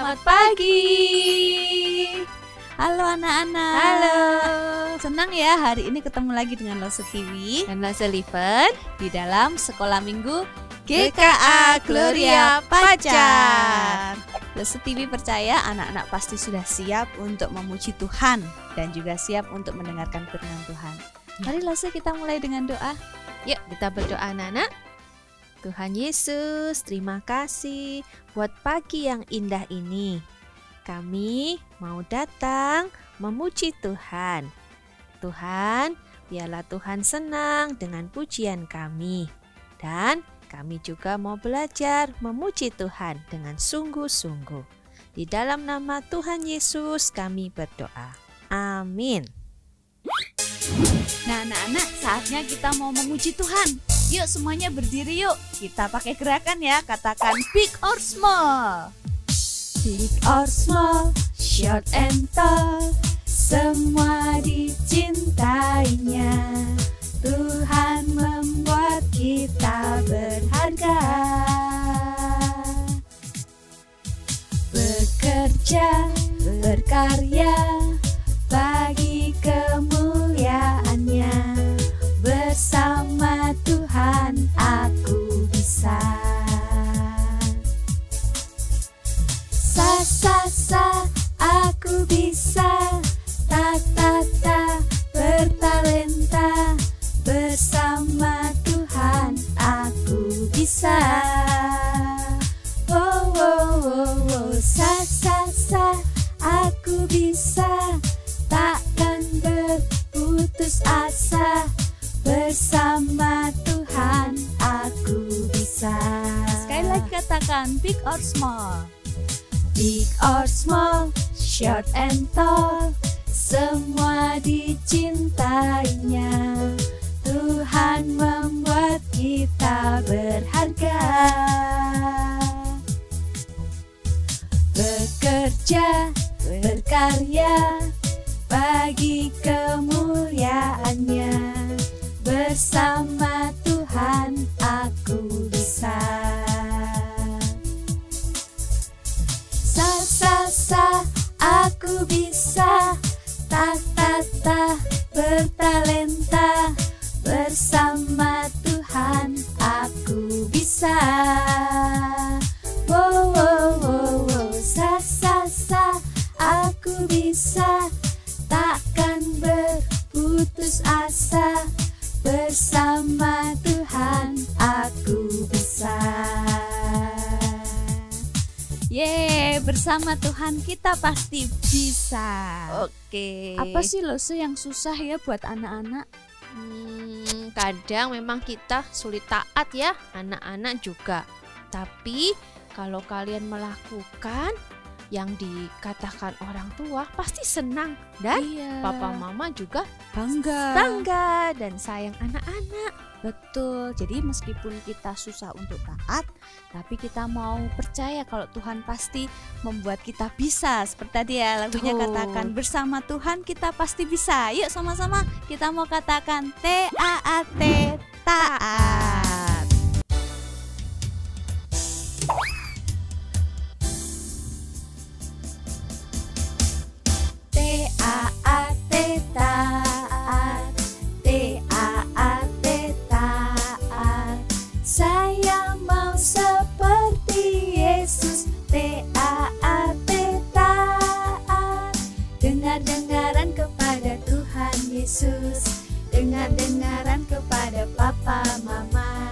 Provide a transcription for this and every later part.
Selamat pagi. Halo anak-anak. Halo. Senang ya hari ini ketemu lagi dengan Lose Tiwi Dan Lose Liven di dalam sekolah minggu GKA Gloria Pacar. Lose Tiwi percaya anak-anak pasti sudah siap untuk memuji Tuhan dan juga siap untuk mendengarkan firman Tuhan. Mari Lose kita mulai dengan doa. Yuk kita berdoa anak-anak. Tuhan Yesus, terima kasih buat pagi yang indah ini. Kami mau datang memuji Tuhan. Tuhan, biarlah Tuhan senang dengan pujian kami. Dan kami juga mau belajar memuji Tuhan dengan sungguh-sungguh. Di dalam nama Tuhan Yesus kami berdoa. Amin. Nah anak-anak, saatnya kita mau memuji Tuhan. Yuk semuanya berdiri yuk. Kita pakai gerakan ya. Katakan big or small. Big or small, short and tall, semua dicintainya. Tuhan membuat kita berharga. Bekerja, berkarya bagi kemuliaannya. Bersama Tuhan aku bisa. Sa aku bisa. Ta bertalenta. Bersama Tuhan aku bisa. Sa aku bisa. Takkan berputus asa. Bersama Tuhan aku bisa. Sekali lagi katakan big or small. Big or small, short and tall, semua dicintainya. Tuhan membuat kita berharga. Bekerja, berkarya bagi kemuliaannya. Bersama Tuhan aku bisa. Sa aku bisa. Ta bertalenta. Bersama Tuhan aku bisa. Sa aku bisa. Takkan berputus asa. Bersama Tuhan aku bisa. Yeay, bersama Tuhan kita pasti bisa. Oke. Apa sih Lose yang susah ya buat anak-anak? Kadang memang kita sulit taat ya, anak-anak juga. Tapi kalau kalian melakukan yang dikatakan orang tua, pasti senang. Dan papa mama juga bangga dan sayang anak-anak. Betul, jadi meskipun kita susah untuk taat, tapi kita mau percaya kalau Tuhan pasti membuat kita bisa. Seperti tadi ya lagunya katakan, bersama Tuhan kita pasti bisa. Yuk sama-sama kita mau katakan T-A-A-T, taat. T-A-A-T, taat. T-A-A-T, taat. Saya mau seperti Yesus. T-A-A-T, taat. Dengar-dengaran kepada Tuhan Yesus. Dengar-dengaran kepada Papa Mama.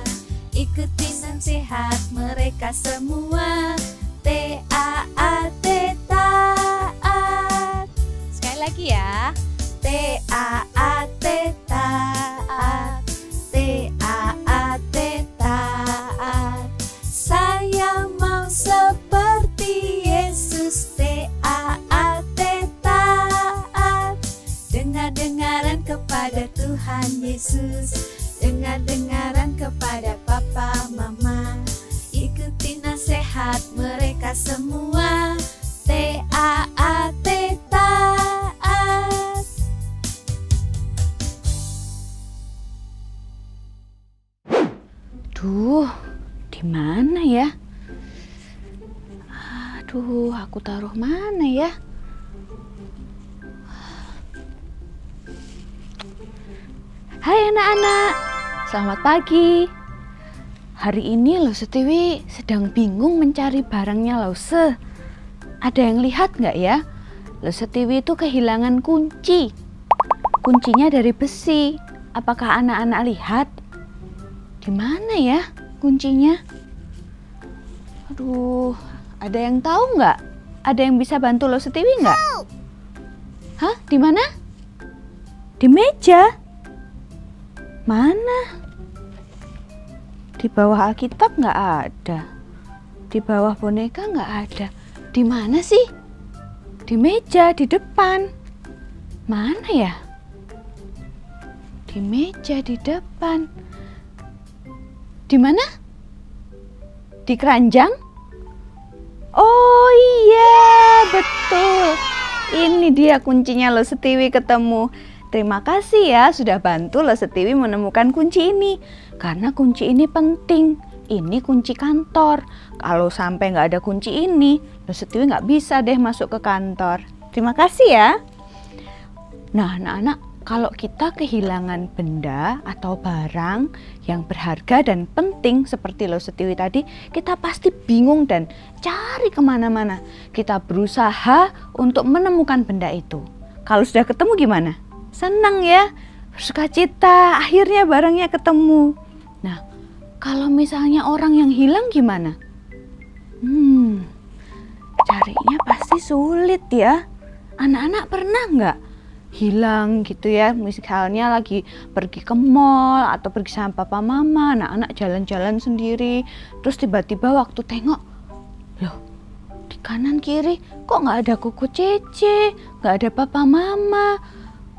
Ikuti nasihat mereka semua. T-A-A-T, taat. Sekali lagi ya. T-A-A-T, taat. T-A-A-T, taat. Saya mau seperti Yesus. T-A-A-T, taat. Dengar-dengaran kepada Tuhan Yesus. Dengar-dengaran kepada Papa Mama. Ikuti nasihat mereka semua. T-A-A-T, taat. Duh, di mana ya? Aduh, aku taruh mana ya? Hai anak-anak, selamat pagi. Hari ini Lo Setiwi sedang bingung mencari barangnya Lause. Ada yang lihat nggak ya? Lo Setiwi itu kehilangan kunci. Kuncinya dari besi. Apakah anak-anak lihat? Di mana ya kuncinya? Aduh, ada yang tahu nggak? Ada yang bisa bantu Lo Setiwi nggak? Hah? Di mana? Di meja? Mana? Di bawah Alkitab nggak ada. Di bawah boneka nggak ada. Di mana sih? Di meja, di depan. Mana ya? Di meja, di depan. Di mana? Di keranjang? Oh iya, betul. Ini dia kuncinya Lo Setiwi ketemu. Terima kasih ya sudah bantu Lo Setiwi menemukan kunci ini. Karena kunci ini penting. Ini kunci kantor. Kalau sampai nggak ada kunci ini, Lo Setiwi nggak bisa deh masuk ke kantor. Terima kasih ya. Nah anak-anak, kalau kita kehilangan benda atau barang yang berharga dan penting seperti Lo Setiwi tadi, kita pasti bingung dan cari kemana-mana. Kita berusaha untuk menemukan benda itu. Kalau sudah ketemu gimana? Senang ya, bersukacita, akhirnya barangnya ketemu. Nah, kalau misalnya orang yang hilang gimana? Carinya pasti sulit ya. Anak-anak pernah nggak hilang gitu ya? Misalnya lagi pergi ke mall atau pergi sama papa mama, anak-anak jalan-jalan sendiri. Terus tiba-tiba waktu tengok, loh di kanan kiri kok nggak ada kuku Cece, nggak ada papa mama.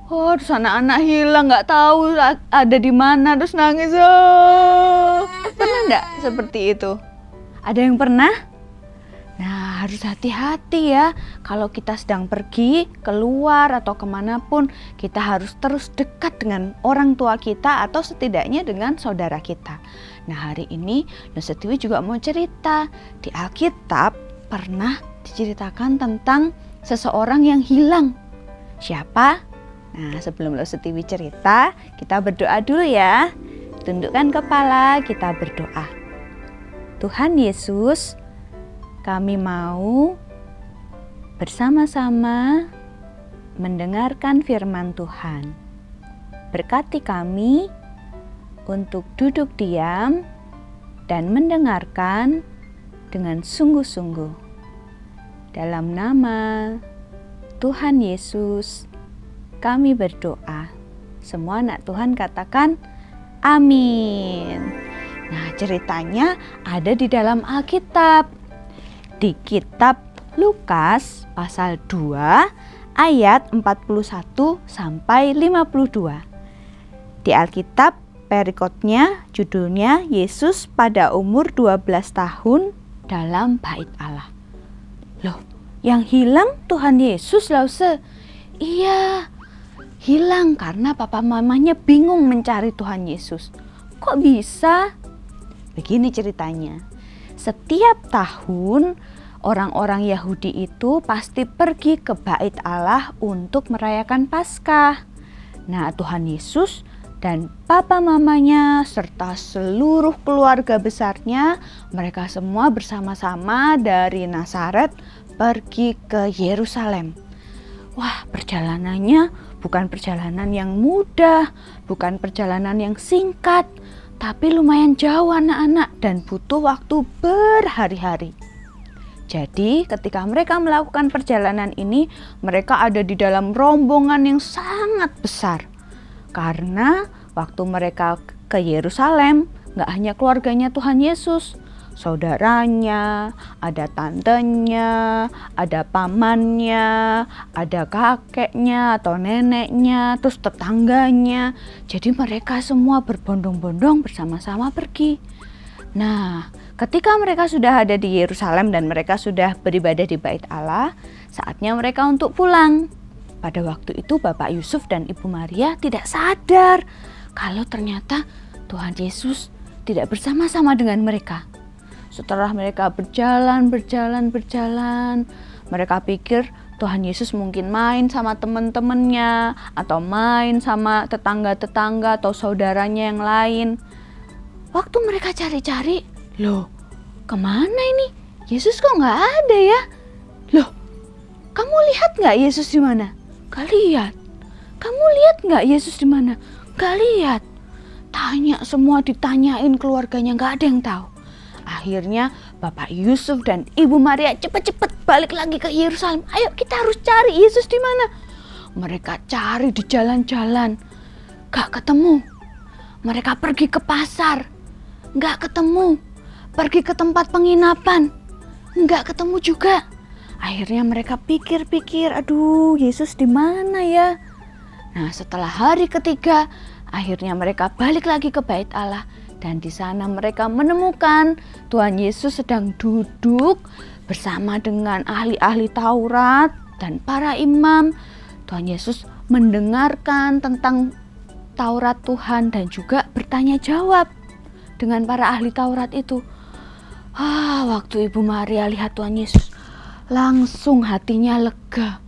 Oh, terus anak-anak hilang, nggak tahu ada di mana, terus nangis. Oh, pernah nggak seperti itu? Ada yang pernah? Nah, harus hati-hati ya. Kalau kita sedang pergi, keluar atau kemanapun, kita harus terus dekat dengan orang tua kita atau setidaknya dengan saudara kita. Nah, hari ini Lo Setiwi juga mau cerita. Di Alkitab pernah diceritakan tentang seseorang yang hilang. Siapa? Nah, sebelum Lo Setiwi cerita, kita berdoa dulu ya. Tundukkan kepala, kita berdoa. Tuhan Yesus, kami mau bersama-sama mendengarkan firman Tuhan. Berkati kami untuk duduk diam dan mendengarkan dengan sungguh-sungguh. Dalam nama Tuhan Yesus, kami berdoa. Semua anak Tuhan katakan amin. Nah, ceritanya ada di dalam Alkitab. Di kitab Lukas pasal 2 ayat 41 sampai 52. Di Alkitab perikopnya judulnya Yesus pada umur 12 tahun dalam bait Allah. Loh, yang hilang Tuhan Yesus Lause. Iya, hilang karena papa mamanya bingung mencari Tuhan Yesus. Kok bisa? Begini ceritanya. Setiap tahun orang-orang Yahudi itu pasti pergi ke bait Allah untuk merayakan Paskah. Nah, Tuhan Yesus dan papa mamanya serta seluruh keluarga besarnya, mereka semua bersama-sama dari Nazaret pergi ke Yerusalem. Wah, perjalanannya bukan perjalanan yang mudah, bukan perjalanan yang singkat, tapi lumayan jauh anak-anak dan butuh waktu berhari-hari. Jadi ketika mereka melakukan perjalanan ini, mereka ada di dalam rombongan yang sangat besar. Karena waktu mereka ke Yerusalem, gak hanya keluarganya Tuhan Yesus, saudaranya, ada tantenya, ada pamannya, ada kakeknya atau neneknya, terus tetangganya. Jadi mereka semua berbondong-bondong bersama-sama pergi. Nah, ketika mereka sudah ada di Yerusalem dan mereka sudah beribadah di bait Allah, saatnya mereka untuk pulang. Pada waktu itu Bapak Yusuf dan Ibu Maria tidak sadar kalau ternyata Tuhan Yesus tidak bersama-sama dengan mereka. Setelah mereka berjalan, mereka pikir Tuhan Yesus mungkin main sama teman-temannya atau main sama tetangga-tetangga atau saudaranya yang lain. Waktu mereka cari-cari, loh, kemana ini? Yesus kok nggak ada ya? Loh, kamu lihat nggak Yesus di mana? Nggak lihat. Kamu lihat nggak Yesus di mana? Nggak lihat. Tanya semua, ditanyain keluarganya, nggak ada yang tahu. Akhirnya Bapak Yusuf dan Ibu Maria cepet-cepet balik lagi ke Yerusalem. Ayo, kita harus cari Yesus di mana. Mereka cari di jalan-jalan, nggak ketemu. Mereka pergi ke pasar, nggak ketemu. Pergi ke tempat penginapan, nggak ketemu juga. Akhirnya mereka pikir-pikir, aduh, Yesus di mana ya? Nah, setelah hari ketiga, akhirnya mereka balik lagi ke Bait Allah. Dan di sana mereka menemukan Tuhan Yesus sedang duduk bersama dengan ahli-ahli Taurat dan para imam. Tuhan Yesus mendengarkan tentang Taurat Tuhan dan juga bertanya jawab dengan para ahli Taurat itu. Waktu Ibu Maria lihat Tuhan Yesus, langsung hatinya lega.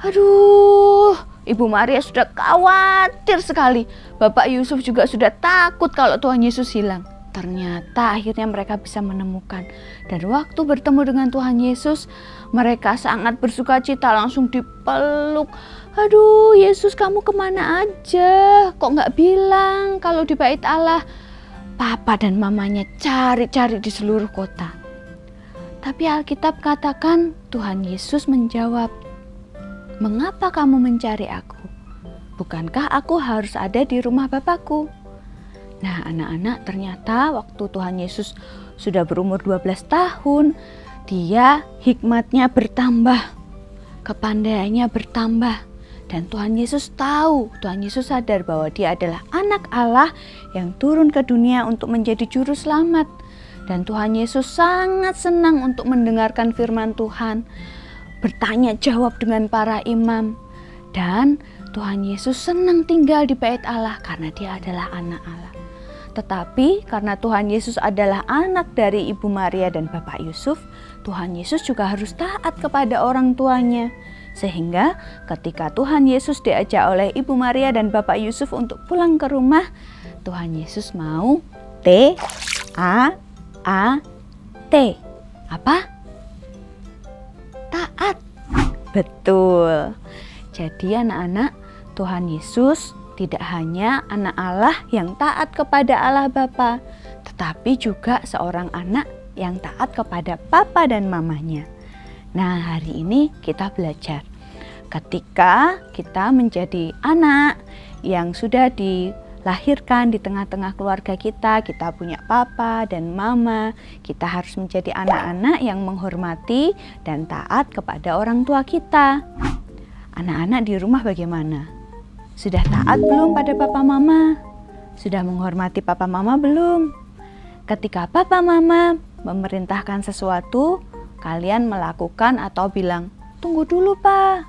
Aduh, Ibu Maria sudah khawatir sekali. Bapak Yusuf juga sudah takut kalau Tuhan Yesus hilang. Ternyata akhirnya mereka bisa menemukan. Dan waktu bertemu dengan Tuhan Yesus, mereka sangat bersuka cita, langsung dipeluk. Aduh, Yesus, kamu kemana aja? Kok nggak bilang kalau di Bait Allah? Papa dan mamanya cari-cari di seluruh kota. Tapi Alkitab katakan Tuhan Yesus menjawab, "Mengapa kamu mencari aku? Bukankah aku harus ada di rumah Bapakku?" Nah, anak-anak, ternyata waktu Tuhan Yesus sudah berumur 12 tahun, dia hikmatnya bertambah, kepandaiannya bertambah. Dan Tuhan Yesus tahu, Tuhan Yesus sadar bahwa dia adalah anak Allah yang turun ke dunia untuk menjadi juru selamat. Dan Tuhan Yesus sangat senang untuk mendengarkan firman Tuhan, bertanya jawab dengan para imam. Dan Tuhan Yesus senang tinggal di Bait Allah karena dia adalah anak Allah. Tetapi karena Tuhan Yesus adalah anak dari Ibu Maria dan Bapak Yusuf, Tuhan Yesus juga harus taat kepada orang tuanya. Sehingga ketika Tuhan Yesus diajak oleh Ibu Maria dan Bapak Yusuf untuk pulang ke rumah, Tuhan Yesus mau T-A-A-T. Apa? Taat. Betul. Jadi anak-anak, Tuhan Yesus tidak hanya anak Allah yang taat kepada Allah Bapa, tetapi juga seorang anak yang taat kepada papa dan mamanya. Nah, hari ini kita belajar ketika kita menjadi anak yang sudah dilahirkan di tengah-tengah keluarga kita punya papa dan mama, kita harus menjadi anak-anak yang menghormati dan taat kepada orang tua kita. Anak-anak di rumah bagaimana? Sudah taat belum pada papa mama? Sudah menghormati papa mama belum? Ketika papa mama memerintahkan sesuatu, kalian melakukan atau bilang, "Tunggu dulu, Pak."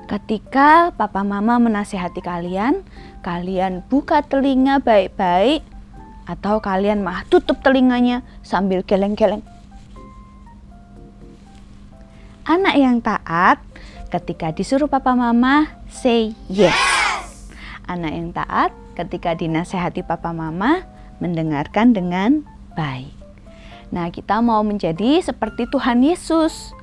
Ketika papa mama menasihati kalian, kalian buka telinga baik-baik atau kalian malah tutup telinganya sambil geleng-geleng. Anak yang taat ketika disuruh papa mama say yes. Anak yang taat ketika dinasehati papa mama mendengarkan dengan baik. Nah, kita mau menjadi seperti Tuhan Yesus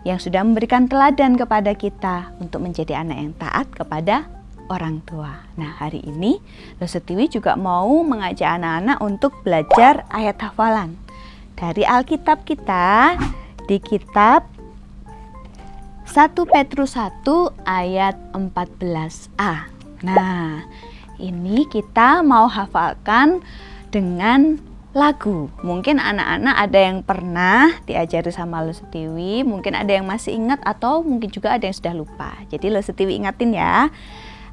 yang sudah memberikan teladan kepada kita untuk menjadi anak yang taat kepada orang tua. Nah, hari ini Lo Setiwi juga mau mengajak anak-anak untuk belajar ayat hafalan dari Alkitab kita di kitab 1 Petrus 1 ayat 14a. Nah, ini kita mau hafalkan dengan lagu. Mungkin anak-anak ada yang pernah diajari sama Lo Setiwi, mungkin ada yang masih ingat atau mungkin juga ada yang sudah lupa. Jadi Lo Setiwi ingatin ya.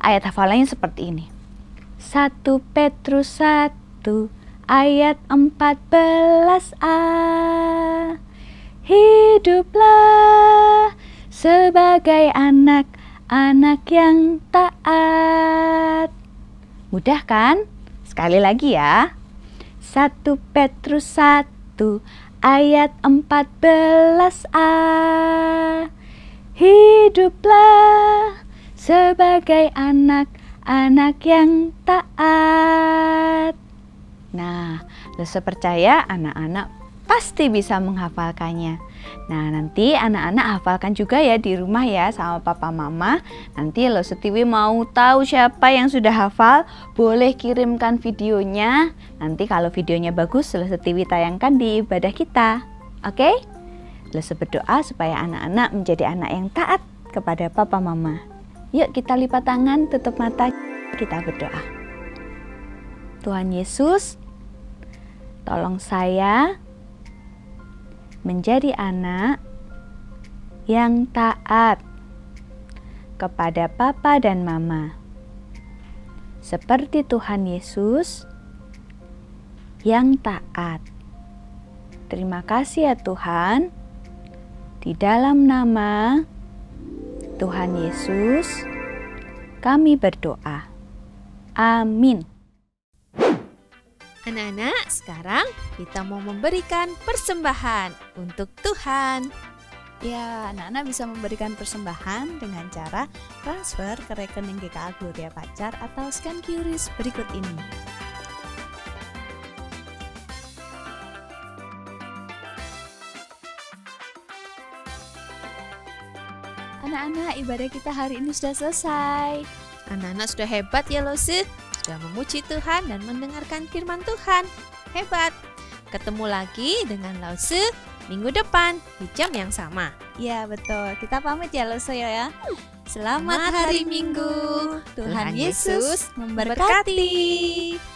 Ayat hafalannya seperti ini. 1 Petrus 1 ayat 14a. Hiduplah sebagai anak-anak yang taat. Mudah kan? Sekali lagi ya. 1 Petrus 1 ayat 14a. Hiduplah sebagai anak-anak yang taat. Nah, Lose percaya anak-anak pasti bisa menghafalkannya. Nah, nanti anak-anak hafalkan juga ya di rumah ya sama papa mama. Nanti Lose TV mau tahu siapa yang sudah hafal, boleh kirimkan videonya. Nanti kalau videonya bagus, Lose TV tayangkan di ibadah kita. Oke? Lose berdoa supaya anak-anak menjadi anak yang taat kepada papa mama. Yuk kita lipat tangan, tutup mata, kita berdoa. Tuhan Yesus, tolong saya menjadi anak yang taat kepada papa dan mama. Seperti Tuhan Yesus yang taat. Terima kasih ya Tuhan. Di dalam nama Tuhan Yesus, kami berdoa. Amin. Anak-anak, sekarang kita mau memberikan persembahan untuk Tuhan. Ya, anak-anak bisa memberikan persembahan dengan cara transfer ke rekening GKA Gloria Pacar atau scan QRIS berikut ini. Anak-anak, ibadah kita hari ini sudah selesai. Anak-anak sudah hebat ya Lose, sudah memuji Tuhan dan mendengarkan firman Tuhan. Hebat. Ketemu lagi dengan Lose minggu depan di jam yang sama. Ya, betul. Kita pamit ya Lose ya. Selamat hari Minggu. Tuhan Yesus memberkati.